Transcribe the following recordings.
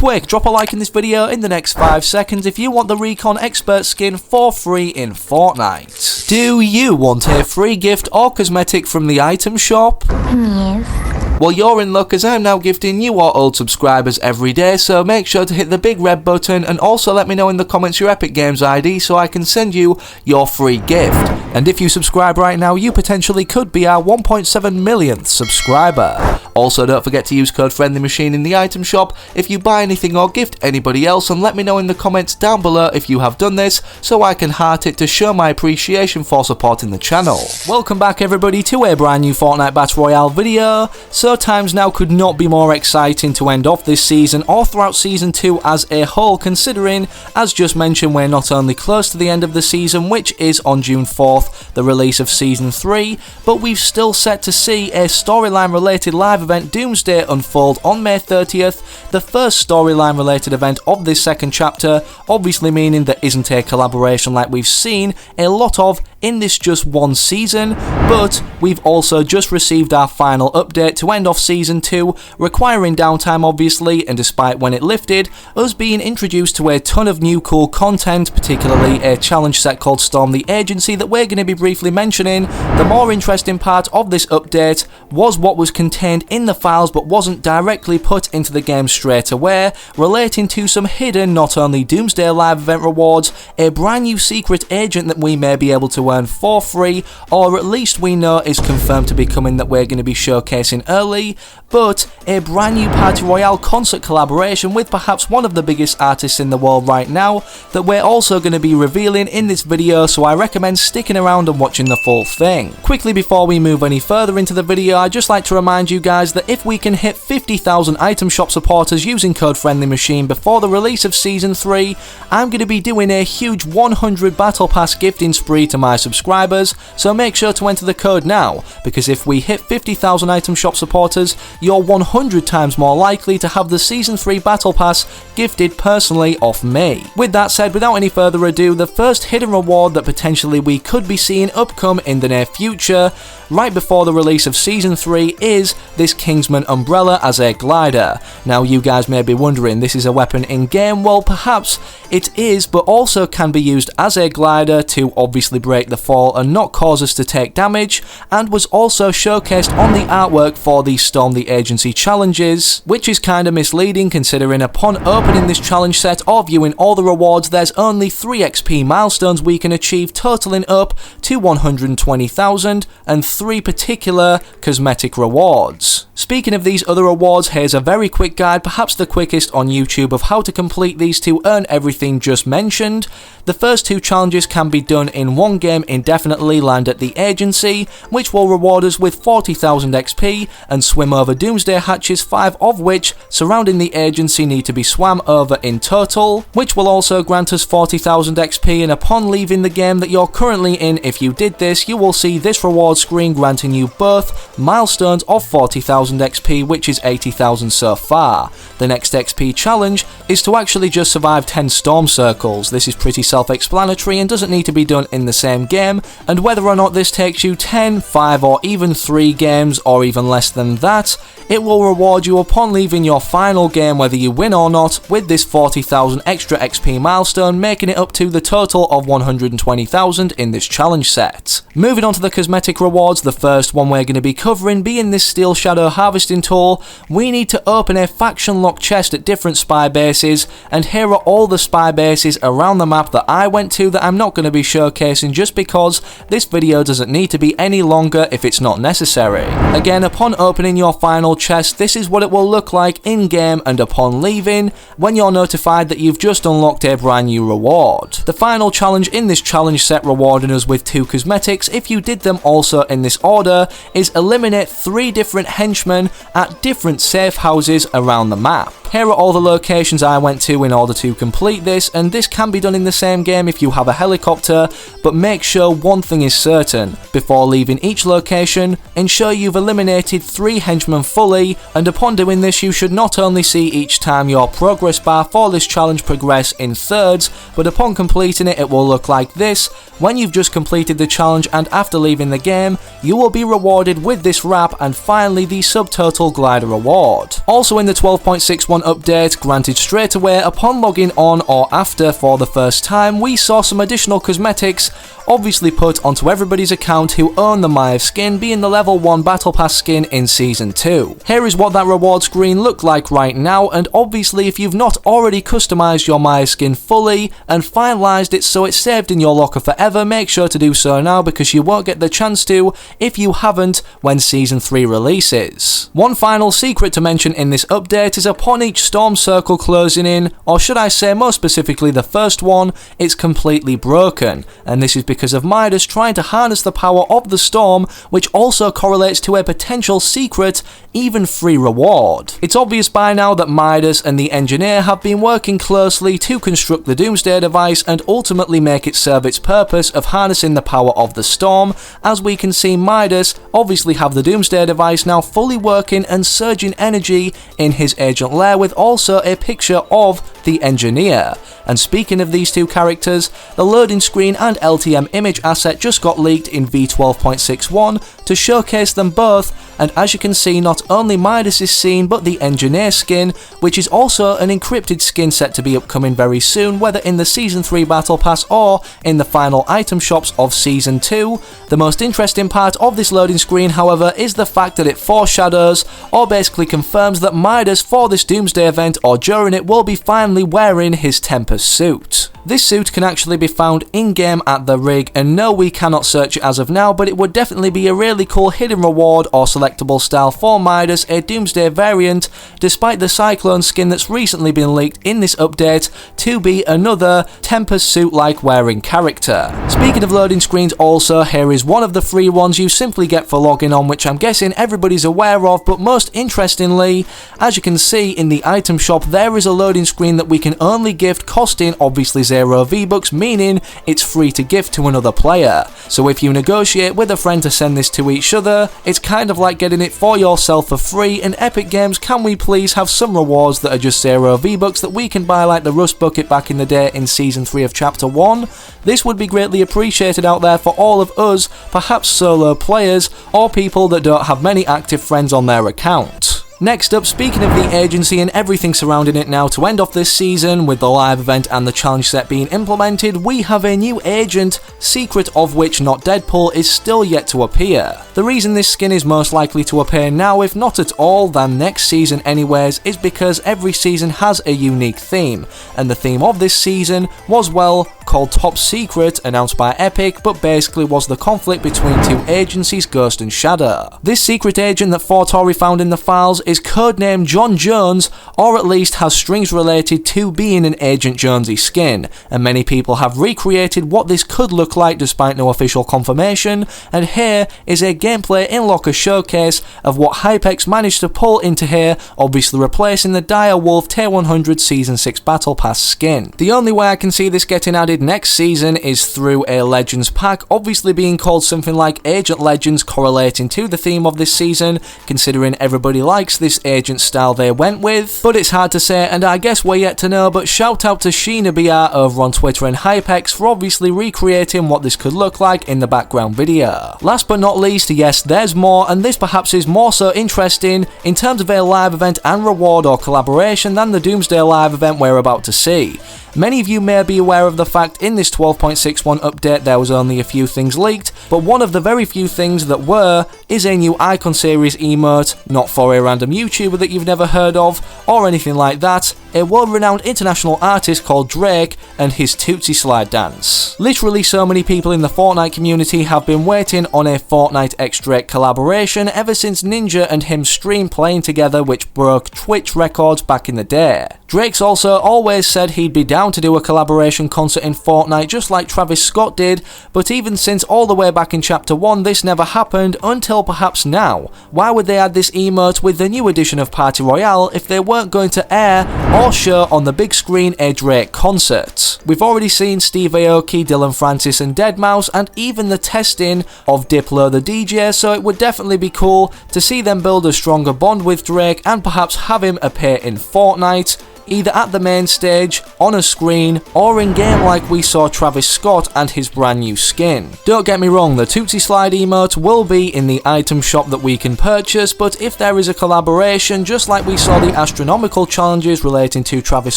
quick, drop a like in this video in the next 5 seconds if you want the Recon Expert skin for free in Fortnite. Do you want a free gift or cosmetic from the item shop? Yes. Well, you're in luck as I'm now gifting you or old subscribers every day, so make sure to hit the big red button and also let me know in the comments your Epic Games ID so I can send you your free gift. And if you subscribe right now, you potentially could be our 1.7 millionth subscriber. Also, don't forget to use code FriendlyMachine in the item shop if you buy anything or gift anybody else, and let me know in the comments down below if you have done this so I can heart it to show my appreciation for supporting the channel. Welcome back everybody to a brand new Fortnite Battle Royale video. So times now could not be more exciting to end off this season or throughout season 2 as a whole, considering, as just mentioned, we're not only close to the end of the season, which is on June 4th, the release of season 3, but we've still set to see a storyline related live event Doomsday unfold on May 30th, the first storyline related event of this second chapter, obviously meaning there isn't a collaboration like we've seen a lot of in this just one season, but we've also just received our final update to end off season 2, requiring downtime obviously, and despite when it lifted, us being introduced to a ton of new cool content, particularly a challenge set called Storm the Agency that we're going to be briefly mentioning. The more interesting part of this update was what was contained in the files but wasn't directly put into the game straight away, relating to some hidden not only Doomsday Live Event rewards, a brand new secret agent that we may be able to earn for free, or at least we know is confirmed to be coming that we're going to be showcasing early, but a brand new Party Royale concert collaboration with perhaps one of the biggest artists in the world right now that we're also going to be revealing in this video, so I recommend sticking around and watching the full thing. Quickly before we move any further into the video, I'd just like to remind you guys that if we can hit 50,000 item shop supporters using code FriendlyMachine before the release of season 3, I'm going to be doing a huge 100 battle pass gifting spree to my subscribers, so make sure to enter the code now, because if we hit 50,000 item shop supporters, you're 100 times more likely to have the season 3 battle pass gifted personally off me. With that said, without any further ado, the first hidden reward that potentially we could be seeing upcome in the near future, right before the release of season 3, is this Kingsman umbrella as a glider. Now you guys may be wondering, this is a weapon in game. Well, perhaps it is, but also can be used as a glider to obviously break the fall and not cause us to take damage, and was also showcased on the artwork for the Storm the Agency challenges, which is kinda misleading considering upon opening this challenge set or viewing all the rewards, there's only 3 XP milestones we can achieve, totaling up to 120,000, and 3 particular cosmetic rewards. Speaking of these other rewards, here's a very quick guide, perhaps the quickest on YouTube, of how to complete these to earn everything just mentioned. The first 2 challenges can be done in one game indefinitely, land at the agency, which will reward us with 40,000 XP, and swim over Doomsday hatches, 5 of which surrounding the agency need to be swam over in total, which will also grant us 40,000 XP, and upon leaving the game that you're currently in, if you did this, you will see this reward screen granting you both milestones of 40,000 XP, which is 80,000 so far. The next XP challenge is to actually just survive 10 storm circles. This is pretty self-explanatory and doesn't need to be done in the same game, and whether or not this takes you 10, 5 or even 3 games or even less than that, it will reward you upon leaving your final game, whether you win or not, with this 40,000 extra XP milestone, making it up to the total of 120,000 in this challenge set. Moving on to the cosmetic rewards, the first one we're going to be covering being this Steel Shadow harvesting tool. We need to open a faction lock chest at different spy bases, and here are all the spy bases around the map that I went to that I'm not going to be showcasing just because this video doesn't need to be any longer if it's not necessary. Again, upon opening your final chest, this is what it will look like in game, and upon leaving, when you're notified that you've just unlocked a brand new reward. The final challenge in this challenge set, rewarding us with 2 cosmetics if you did them also in this order, is eliminate 3 different henchmen at different safe houses around the map. Here are all the locations I went to in order to complete this, and this can be done in the same game if you have a helicopter, but make sure one thing is certain. Before leaving each location, ensure you've eliminated 3 henchmen fully, and upon doing this you should not only see each time your progress bar for this challenge progress in thirds, but upon completing it, it will look like this. When you've just completed the challenge and after leaving the game, you will be rewarded with this wrap and finally the subtotal glider award. Also in the 12.61 update, granted straight away upon logging on or after for the first time, we saw some additional cosmetics obviously put onto everybody's account who own the Maya skin, being the level 1 battle pass skin in season 2. Here is what that reward screen looked like right now, and obviously if you've not already customized your Maya skin fully and finalized it so it's saved in your locker forever, make sure to do so now because you won't get the chance to if you haven't when season 3 releases. One final secret to mention in this update is upon each storm circle closing in, or should I say more specifically the first one, it's completely broken, and this is because of Midas trying to harness the power of the storm, which also correlates to a potential secret, even free reward. It's obvious by now that Midas and the engineer have been working closely to construct the Doomsday device and ultimately make it serve its purpose of harnessing the power of the storm, as we can see Midas obviously have the Doomsday device now fully working and surging energy in his agent lair, with also a picture of the engineer. And speaking of these two characters, the loading screen and LTM image asset just got leaked in V12.61 to showcase them both, and as you can see, not only Midas is seen but the engineer skin, which is also an encrypted skin set to be upcoming very soon, whether in the season 3 battle pass or in the final item shops of season 2. The most interesting part of this loading screen, however, is the fact that it foreshadows or basically confirms that Midas for this Doomsday event or during it will be finally wearing his Tempest suit. This suit can actually be found in-game at the rig, and no, we cannot search it as of now, but it would definitely be a really cool hidden reward or selectable style for Midas, a Doomsday variant, despite the Cyclone skin that's recently been leaked in this update to be another Tempest suit-like wearing character. Speaking of loading screens also, here is one of the free ones you simply get for logging on, which I'm guessing everybody's aware of, but most interestingly, as you can see in the item shop, there is a loading screen that we can only gift, costing obviously 0 V-Bucks, meaning it's free to gift to another player. So if you negotiate with a friend to send this to each other, it's kind of like getting it for yourself for free. And Epic Games, can we please have some rewards that are just 0 V-Bucks that we can buy, like the Rust Bucket back in the day in season 3 of chapter 1? This would be greatly appreciated out there for all of us, perhaps solo players or people that don't have many active friends on their account. Next up, speaking of the agency and everything surrounding it now, to end off this season with the live event and the challenge set being implemented, we have a new agent, secret of which not Deadpool is still yet to appear. The reason this skin is most likely to appear now, if not at all than next season anyways, is because every season has a unique theme, and the theme of this season was, well, called Top Secret, announced by Epic, but basically was the conflict between two agencies, Ghost and Shadow. This secret agent that Fortori found in the files is codenamed John Jones, or at least has strings related to being an Agent Jonesy skin, and many people have recreated what this could look like despite no official confirmation, and here is a gameplay in locker showcase of what Hypex managed to pull into here, obviously replacing the Dire Wolf Tier 100 Season 6 Battle Pass skin. The only way I can see this getting added next season is through a Legends pack, obviously being called something like Agent Legends, correlating to the theme of this season, considering everybody likes this agent style they went with, but it's hard to say, and I guess we're yet to know. But shout out to Sheena BR over on Twitter and Hypex for obviously recreating what this could look like in the background video. Last but not least, yes, there's more, and this perhaps is more so interesting in terms of a live event and reward or collaboration than the Doomsday Live event we're about to see. Many of you may be aware of the fact in this 12.61 update there was only a few things leaked, but one of the very few things that were is a new Icon Series emote, not for a random YouTuber that you've never heard of or anything like that, a world-renowned international artist called Drake and his Tootsie Slide dance. Literally so many people in the Fortnite community have been waiting on a Fortnite x Drake collaboration ever since Ninja and him streamed playing together, which broke Twitch records back in the day. Drake's also always said he'd be down to do a collaboration concert in Fortnite just like Travis Scott did, but even since all the way back in chapter 1 this never happened until perhaps now. Why would they add this emote with the new edition of Party Royale if they weren't going to air or or show on the big screen age rate concerts. We've already seen Steve Aoki, Dylan Francis and Deadmau5, and even the testing of Diplo the DJ, so it would definitely be cool to see them build a stronger bond with Drake and perhaps have him appear in Fortnite, either at the main stage, on a screen, or in-game like we saw Travis Scott and his brand new skin. Don't get me wrong, the Tootsie Slide emote will be in the item shop that we can purchase, but if there is a collaboration, just like we saw the astronomical challenges relating to Travis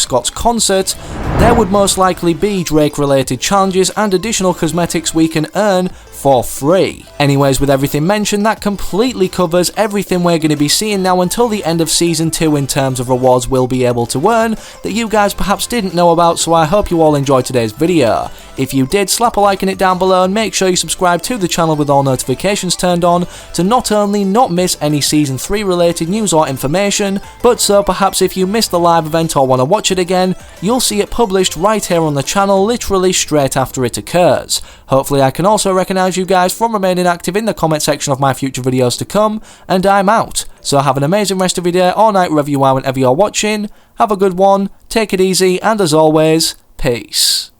Scott's concert, there would most likely be Drake-related challenges and additional cosmetics we can earn for free. Anyways, with everything mentioned, that completely covers everything we're going to be seeing now until the end of Season 2 in terms of rewards we'll be able to earn that you guys perhaps didn't know about, so I hope you all enjoyed today's video. If you did, slap a like in it down below and make sure you subscribe to the channel with all notifications turned on to not only not miss any Season 3 related news or information, but so perhaps if you missed the live event or want to watch it again, you'll see it published right here on the channel literally straight after it occurs. Hopefully I can also recognise you guys from remaining active in the comment section of my future videos to come, and I'm out. So have an amazing rest of your day or night wherever you are whenever you're watching. Have a good one, take it easy, and as always, peace.